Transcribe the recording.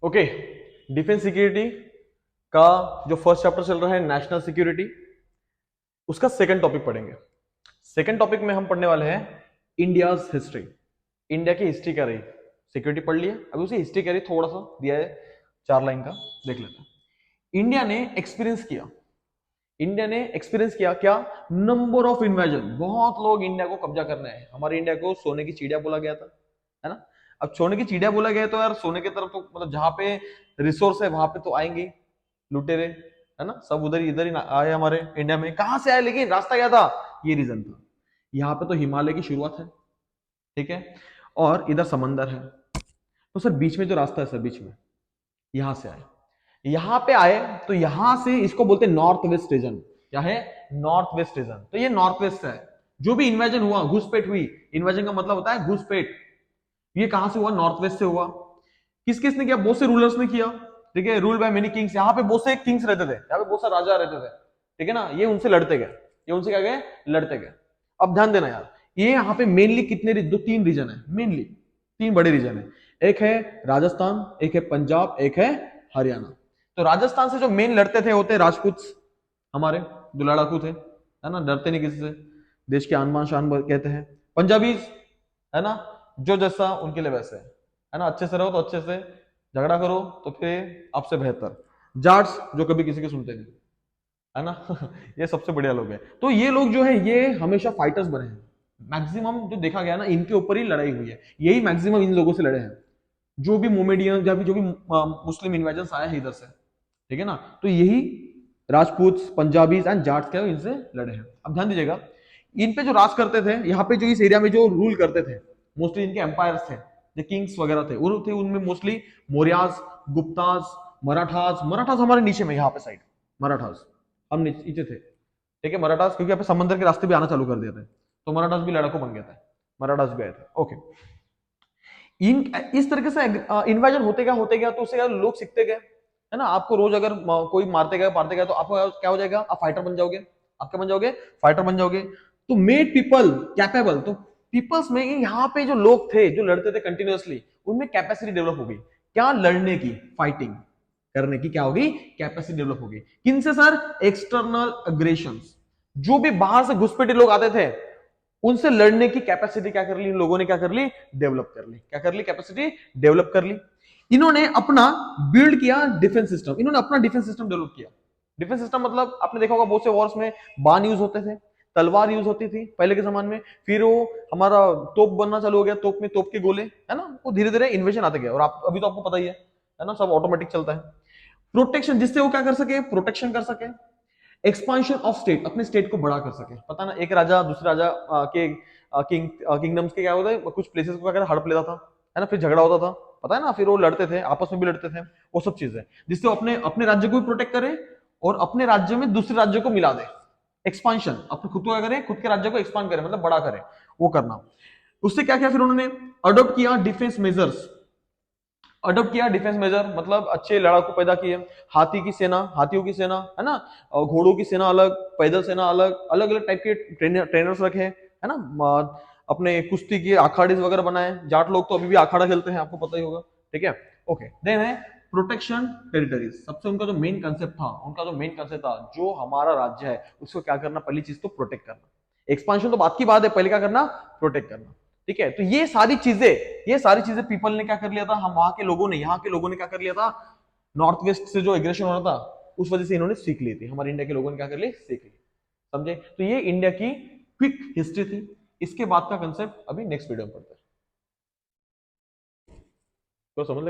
Okay, defence security का जो first chapter चल रहा है नेशनल सिक्योरिटी, उसका सेकंड टॉपिक पढ़ेंगे। सेकंड टॉपिक में हम पढ़ने वाले हैं इंडियाज हिस्ट्री। इंडिया की हिस्ट्री क्या रही, सिक्योरिटी पढ़ लिया, अभी उसे हिस्ट्री क्या रही थोड़ा सा दिया है 4 लाइन का, देख लेते हैं। इंडिया ने एक्सपीरियंस किया, इंडिया ने एक्सपीरियंस किया क्या, नंबर ऑफ इन्वेजन। बहुत लोग इंडिया को कब्जा करने आए। हमारे इंडिया को सोने की चिड़िया बोला गया था, है ना। अब सोने की चिड़िया बोला गया तो यार सोने की तरफ तो मतलब जहां पे रिसोर्स है वहां पे तो आएंगे लुटेरे, है ना। सब उधर इधर ही आए हमारे इंडिया में, कहां से आए, लेकिन रास्ता क्या था, ये रीजन था। यहाँ पे तो हिमालय की शुरुआत है, ठीक है, और इधर समंदर है, तो सर बीच में जो रास्ता है सर, बीच में यहां से आए, यहां पे आए तो यहां से इसको बोलते हैं नॉर्थ वेस्ट रीजन। क्या है, नॉर्थ वेस्ट रीजन। तो ये नॉर्थ वेस्ट है। जो भी इन्वेजन हुआ, घुसपैठ हुई, इन्वेजन का मतलब होता है घुसपैठ, ये कहां से हुआ, नॉर्थ वेस्ट से हुआ। किस किस ने किया, बहुत से रूलर्स ने किया, ठीक है, रूल बाय मेनी किंग्स। यहाँ पे बहुत से किंग्स रहते थे, यहाँ पे बहुत से राजा रहते थे, ठीक है ना। ये उनसे लड़ते गए, ये उनसे क्या गए, लड़ते गए। अब ध्यान देना यार, ये यहाँ पे मेनली कितने दो तीन रीजन है, मेनली तीन बड़े रीजन है। एक है राजस्थान, एक है पंजाब, एक है हरियाणा। तो राजस्थान से जो मेन लड़ते थे होते राजपूत, हमारे जो लड़ाकू थे, है ना, डरते नहीं किसी से, देश की आन बान शान कहते हैं। पंजाबी, है ना, जो जैसा उनके लिए वैसे है ना, अच्छे से रहो तो अच्छे से, झगड़ा करो तो फिर आपसे बेहतर। जाट्स जो कभी किसी की सुनते नहीं, है ना ये सबसे बढ़िया लोग हैं। तो ये लोग जो है ये हमेशा फाइटर्स बने हैं। मैक्सिमम जो देखा गया ना, इनके ऊपर ही लड़ाई हुई है, यही मैक्सिमम इन लोगों से लड़े हैं। जो भी मोमेडियन या फिर जो भी मुस्लिम इन्वेजन आया है इधर से, ठीक है ना, तो यही राजपूत, पंजाबी एंड जाट्स क्या इनसे लड़े हैं। अब ध्यान दीजिएगा, इन पे जो राज करते थे, यहाँ पे जो इस एरिया में जो रूल करते थे, मोस्टली इनके एम्पायर्स थे, जो किंग्स वगैरह थे, वो थे उनमें मोस्टली मौर्यास, गुप्तास, मराठास। मराठास हमारे नीचे में यहाँ पे साइड, मराठास हम नीचे थे, ठीक है। मराठास क्योंकि यहाँ पे समंदर के रास्ते भी आना चालू कर दिए थे, तो मराठास भी लड़ाकू बन गए थे, मराठास भी आए थे। ओके, इन इस तरीके से इन्वेजन होते गया तो उससे क्या लोग सीखते गए, है ना। आपको रोज अगर कोई मारते गए तो आपको क्या हो जाएगा, आप फाइटर बन जाओगे। आप क्या बन जाओगे, फाइटर बन जाओगे। तो मेड पीपल कैपेबल, तो पीपल्स में यहाँ पे जो लोग थे जो लड़ते थे कंटिन्यूअसली, उनमें कैपेसिटी डेवलप हो गई, क्या, लड़ने की, फाइटिंग करने की क्या होगी, कैपेसिटी डेवलप होगी। किनसे सर, एक्सटर्नल अग्रेशन। जो भी बाहर से घुसपैठे लोग आते थे, उनसे लड़ने की कैपेसिटी क्या कर ली इन लोगों ने, क्या कर ली, डेवलप कर ली। क्या कर ली, कैपेसिटी डेवलप कर ली। इन्होंने अपना बिल्ड किया डिफेंस सिस्टम, इन्होंने अपना डिफेंस सिस्टम डेवलप किया। डिफेंस सिस्टम मतलब आपने देखा होगा बहुत से वॉर्स में बाण यूज होते थे, तलवार यूज होती थी पहले के जमाने में। फिर वो हमारा तोप बनना चालू हो गया, तोप में तोप के गोले, है ना, वो धीरे धीरे इन्वेशन आते गए। और आप अभी तो आपको पता ही है ना, सब ऑटोमेटिक चलता है। प्रोटेक्शन, जिससे वो क्या कर सके, प्रोटेक्शन कर सके। एक्सपांशन ऑफ स्टेट, अपने स्टेट को बड़ा कर सके। पता ना, एक राजा दूसरे राजा के किंगडम्स के क्या होता है, कुछ प्लेसेस को अगर हड़प लेता था, है ना, फिर झगड़ा होता था, पता है ना, फिर वो लड़ते थे, आपस में भी लड़ते थे। वो सब चीजें जिससे वो अपने अपने राज्य को भी प्रोटेक्ट करे और अपने राज्य में दूसरे राज्य को मिला दे। एक्सपांशन, अपने खुद को क्या करे, खुद के राज्य को एक्सपांड करे, मतलब बड़ा करे, वो करना। उससे क्या किया फिर उन्होंने, अडोप्ट किया डिफेंस मेजर्स। अडॉप्ट किया डिफेंस मेजर, मतलब अच्छे लड़ाकू पैदा किए। हाथी की सेना, हाथियों की सेना, है ना, और घोड़ों की सेना अलग, पैदल सेना अलग, अलग अलग टाइप के ट्रेनर्स रखे, है ना। अपने कुश्ती के अखाड़े वगैरह बनाए। जाट लोग तो अभी भी अखाड़ा खेलते हैं, आपको पता ही होगा, ठीक है। ओके, देन है प्रोटेक्शन टेरिटरीज। सबसे उनका जो मेन कंसेप्ट था, उनका जो मेन कंसेप्ट था, जो हमारा राज्य है उसको क्या करना, पहली चीज तो प्रोटेक्ट करना। एक्सपांशन तो बात की बात है, पहले क्या करना, प्रोटेक्ट करना, ठीक है। तो ये सारी चीजें पीपल ने क्या कर लिया था, हम वहां के लोगों ने, यहाँ के लोगों ने क्या कर लिया था, नॉर्थ वेस्ट से जो एग्रेशन हो रहा था उस वजह से इन्होंने सीख ली थी। हमारे इंडिया के लोगों ने क्या कर ली, सीख ली, समझे। तो ये इंडिया की क्विक हिस्ट्री थी। इसके बाद का कंसेप्ट अभी नेक्स्ट वीडियो में पढ़ते हैं, तो समझ